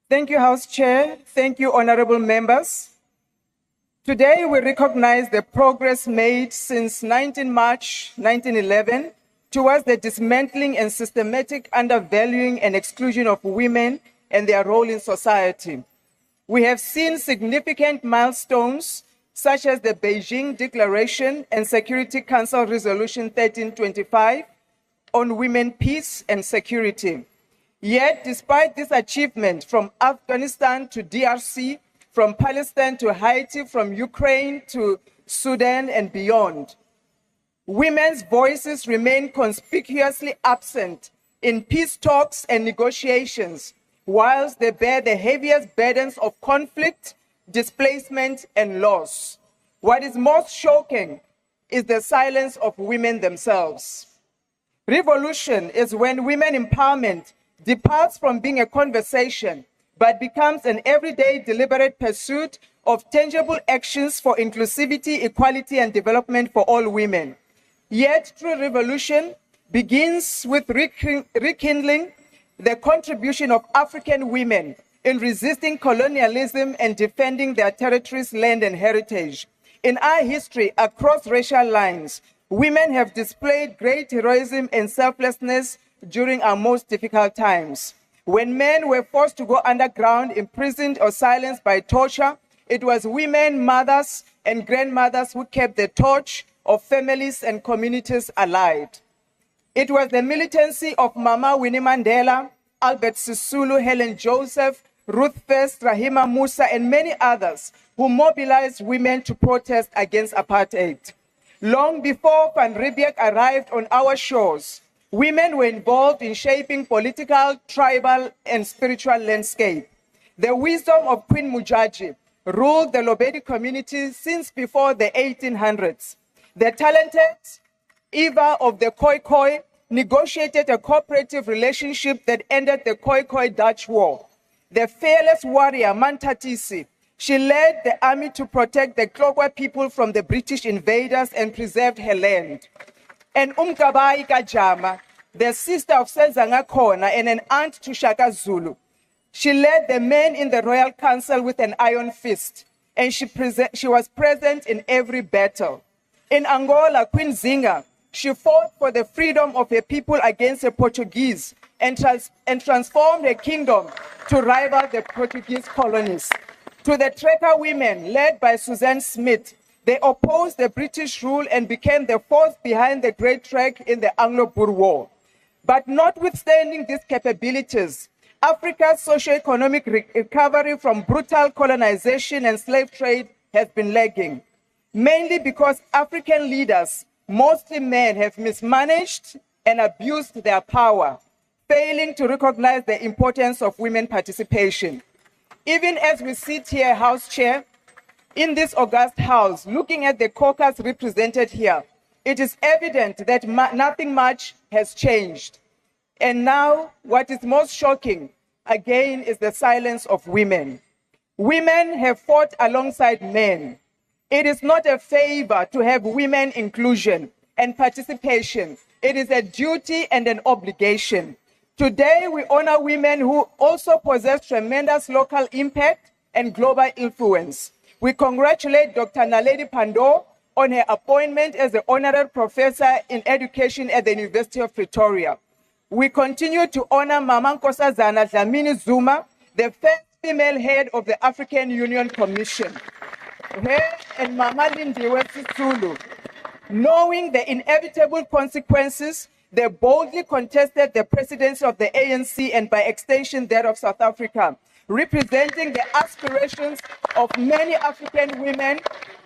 Thank you, House Chair. Thank you, honorable members. Today, we recognize the progress made since 19 March 1911 towards the dismantling and systematic undervaluing and exclusion of women and their role in society. We have seen significant milestones such as the Beijing Declaration and Security Council Resolution 1325 on women, peace, and security. Yet, despite this achievement, from Afghanistan to DRC, from Palestine to Haiti, from Ukraine to Sudan and beyond, women's voices remain conspicuously absent in peace talks and negotiations, whilst they bear the heaviest burdens of conflict, displacement, and loss. What is most shocking is the silence of women themselves. Revolution is when women empowerment departs from being a conversation, but becomes an everyday deliberate pursuit of tangible actions for inclusivity, equality, and development for all women. Yet, true revolution begins with rekindling the contribution of African women in resisting colonialism and defending their territories, land, and heritage. In our history, across racial lines, women have displayed great heroism and selflessness during our most difficult times. When men were forced to go underground, imprisoned, or silenced by torture, it was women, mothers, and grandmothers who kept the torch of families and communities alive. It was the militancy of Mama Winnie Mandela, Albert Sisulu, Helen Joseph, Ruth First, Rahima Musa, and many others who mobilized women to protest against apartheid. Long before Van Riebeeck arrived on our shores, women were involved in shaping political, tribal, and spiritual landscape. The wisdom of Queen Mujaji ruled the Lobedi community since before the 1800s. The talented Eva of the Khoi negotiated a cooperative relationship that ended the Khoi Dutch War. The fearless warrior Mantatisi, she led the army to protect the Klokwa people from the British invaders and preserved her land. And Umkabai Kajama, the sister of Senzanga Khona and an aunt to Shaka Zulu, she led the men in the Royal Council with an iron fist, and she was present in every battle. In Angola, Queen Zinga, she fought for the freedom of her people against the Portuguese and transformed her kingdom to rival the Portuguese colonies. To the Treka women, led by Suzanne Smith, they opposed the British rule and became the force behind the Great Trek in the Anglo-Boer War. But notwithstanding these capabilities, Africa's socio-economic recovery from brutal colonization and slave trade has been lagging, mainly because African leaders, mostly men, have mismanaged and abused their power, failing to recognize the importance of women participation. Even as we sit here, House Chair, in this august house, looking at the caucus represented here, it is evident that nothing much has changed. And now, what is most shocking, again, is the silence of women. Women have fought alongside men. It is not a favor to have women inclusion and participation. It is a duty and an obligation. Today, we honor women who also possess tremendous local impact and global influence. We congratulate Dr. Naledi Pandor on her appointment as the Honorary Professor in Education at the University of Pretoria. We continue to honor Mama Nkosazana Dlamini Zuma, the first female head of the African Union Commission. Her and Mama Lindiwe Sisulu, knowing the inevitable consequences, they boldly contested the presidency of the ANC and by extension that of South Africa, representing the aspirations of many African women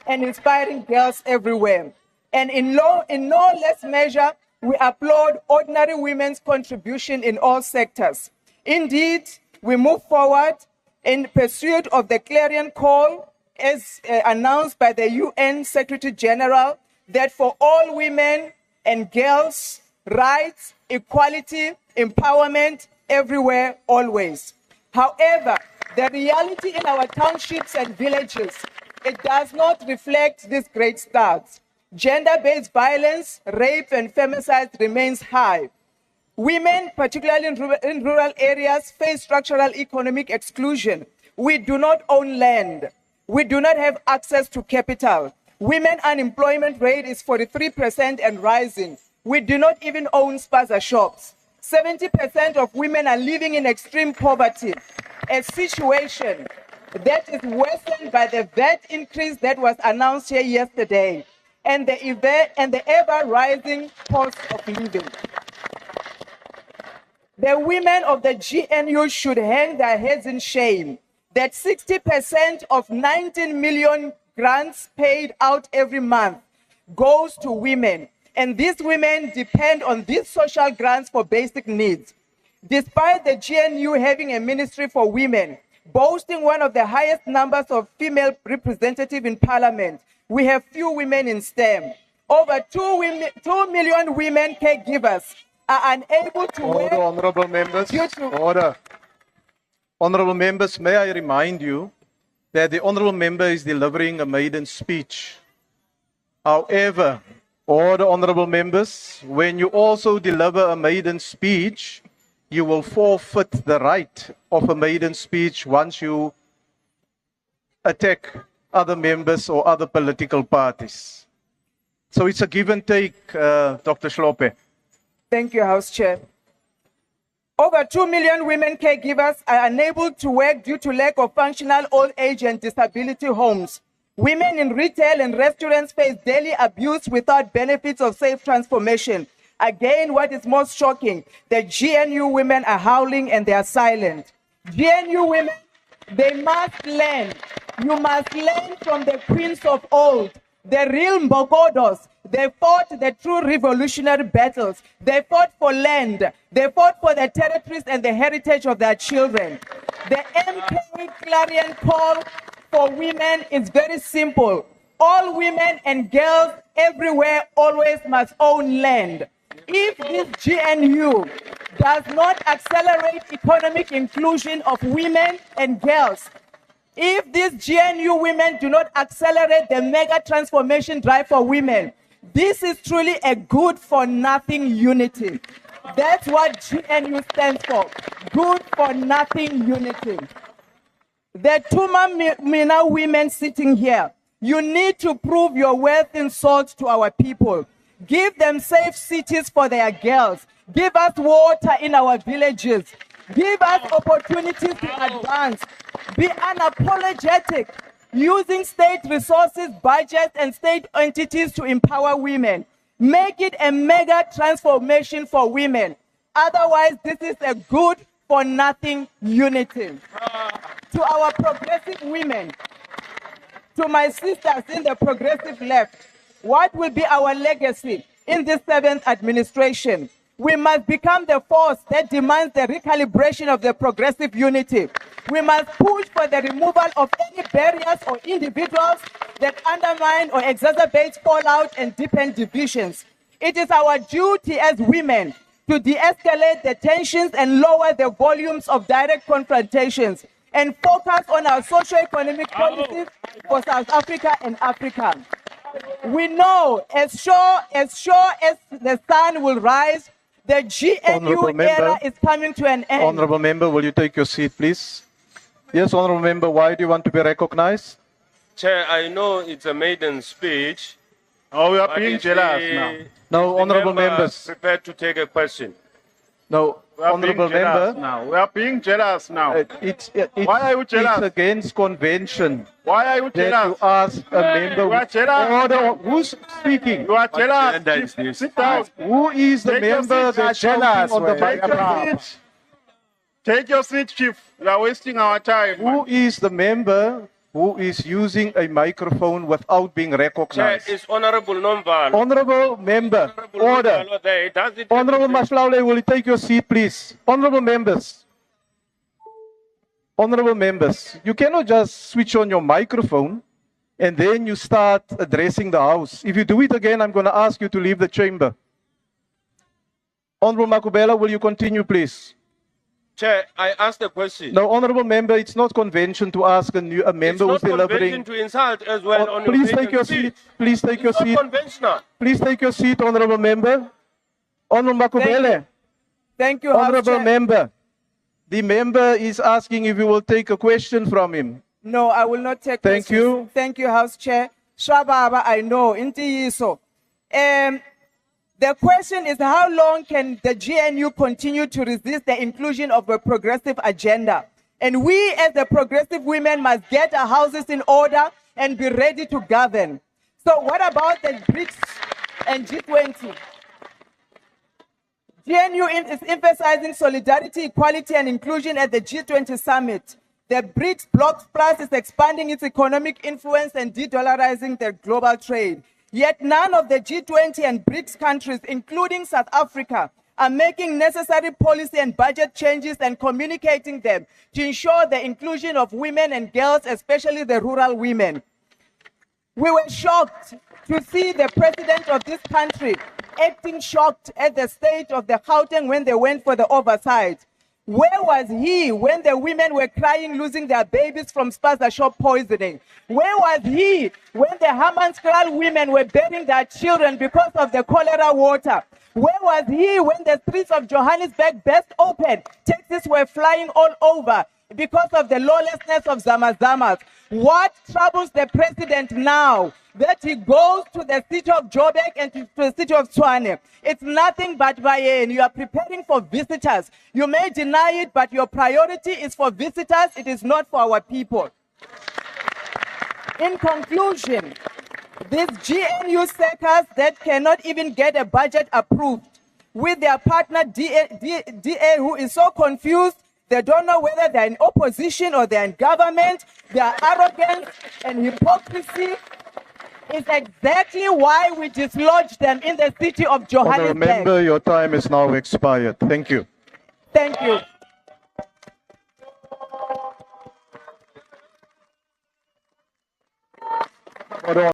and inspiring girls everywhere. And in no less measure, we applaud ordinary women's contribution in all sectors. Indeed, we move forward in pursuit of the clarion call as announced by the UN Secretary General that for all women and girls, rights, equality, empowerment, everywhere, always. However, the reality in our townships and villages, it does not reflect these great stars. Gender-based violence, rape, and femicide remains high. Women, particularly in rural areas, face structural economic exclusion. We do not own land. We do not have access to capital. Women unemployment rate is 43% and rising. We do not even own spaza shops. 70% of women are living in extreme poverty, a situation that is worsened by the VAT increase that was announced here yesterday and the ever-rising cost of living. The women of the GNU should hang their heads in shame that 60% of 19 million grants paid out every month goes to women. And these women depend on these social grants for basic needs. Despite the GNU having a ministry for women, boasting one of the highest numbers of female representatives in parliament, we have few women in STEM. Over 2 million women caregivers are unable to work. Honorable members, order. Honorable members, may I remind you that the honorable member is delivering a maiden speech. However, order, honorable members, when you also deliver a maiden speech, you will forfeit the right of a maiden speech once you attack other members or other political parties. So it's a give and take, Dr. Shlope. Thank you, House Chair. Over 2 million women caregivers are unable to work due to lack of functional old age and disability homes. Women in retail and restaurants face daily abuse without benefits of safe transformation. Again, what is most shocking, the GNU women are howling and they are silent. GNU women, they must learn. You must learn from the queens of old, the real Mbogodos. They fought the true revolutionary battles. They fought for land. They fought for the territories and the heritage of their children. The MK clarion call for women is very simple. All women and girls everywhere always must own land. If this GNU does not accelerate economic inclusion of women and girls, if these GNU women do not accelerate the mega transformation drive for women, this is truly a good for nothing unity. That's what GNU stands for, good for nothing unity. The Tuma Mina women sitting here, you need to prove your worth in salt to our people. Give them safe cities for their girls. Give us water in our villages. Give us opportunities to advance. Be unapologetic, using state resources, budgets, and state entities to empower women. Make it a mega transformation for women. Otherwise, this is a good for nothing unity. To our progressive women, to my sisters in the progressive left, what will be our legacy in this 7th administration? We must become the force that demands the recalibration of the progressive unity. We must push for the removal of any barriers or individuals that undermine or exacerbate fallout and deepen divisions. It is our duty as women to de-escalate the tensions and lower the volumes of direct confrontations and focus on our socio-economic policies for South Africa and Africa. We know as sure as the sun will rise, the GNU era is coming to an end. Honorable member, will you take your seat, please? Yes, honorable member, why do you want to be recognized? Chair, I know it's a maiden speech. Oh, we are being jealous now. No, honorable members. Prepared to take a question. No, honorable member. Now. We are being jealous now. Why are you jealous? It's against convention. Why are you That jealous? you ask a member. You are jealous. Order. Who's speaking? You are jealous. Sit down. Who is the Take your member seat. that's Jealous. shouting on the Take your microphone? seat. Take your seat, Chief. You are wasting our time. Who is the member who is using a microphone without being Chair, recognized? it's Honorable Nomval. Honorable member, order. Honorable Mashlaule, will you take your seat, please? Honorable members. Honorable members, you cannot just switch on your microphone and then you start addressing the House. If you do it again, I'm going to ask you to leave the chamber. Honorable Makubela, will you continue, please? Chair, I asked a question. No, honorable member, it's not convention to ask a member who's It's not delivering. convention to insult as well on Please your take your maiden seat. speech. Please take your It's not seat. conventional. Please take your seat, honorable member. Honorable Makubele. Thank you, House Honorable Chair. member, the member is asking if you will take a question from him. No, I will not take Thank questions. you. Thank you, House Chair. Shababa, I know. Inti yiso. The question is, how long can the GNU continue to resist the inclusion of a progressive agenda? And we as the progressive women must get our houses in order and be ready to govern. So what about the BRICS and G20? GNU is emphasizing solidarity, equality, and inclusion at the G20 summit. The BRICS Bloc Plus is expanding its economic influence and de-dollarizing their global trade. Yet none of the G20 and BRICS countries, including South Africa, are making necessary policy and budget changes and communicating them to ensure the inclusion of women and girls, especially the rural women. We were shocked to see the president of this country acting shocked at the state of the Gauteng when they went for the oversight. Where was he when the women were crying, losing their babies from spaza shop poisoning? Where was he when the Hammanskraal women were burying their children because of the cholera water? Where was he when the streets of Johannesburg burst open? Taxis were flying all over because of the lawlessness of Zamazamas. What troubles the president now? That he goes to the city of Joburg and to the city of Tshwane. It's nothing but Bayern. You are preparing for visitors. You may deny it, but your priority is for visitors. It is not for our people. In conclusion, these GNU sectors that cannot even get a budget approved with their partner DA who is so confused, they don't know whether they're in opposition or they're in government. Their arrogance and hypocrisy is exactly why we dislodged them in the city of Honorable Johannesburg. member, your time is now expired. Thank you. Thank you. Order.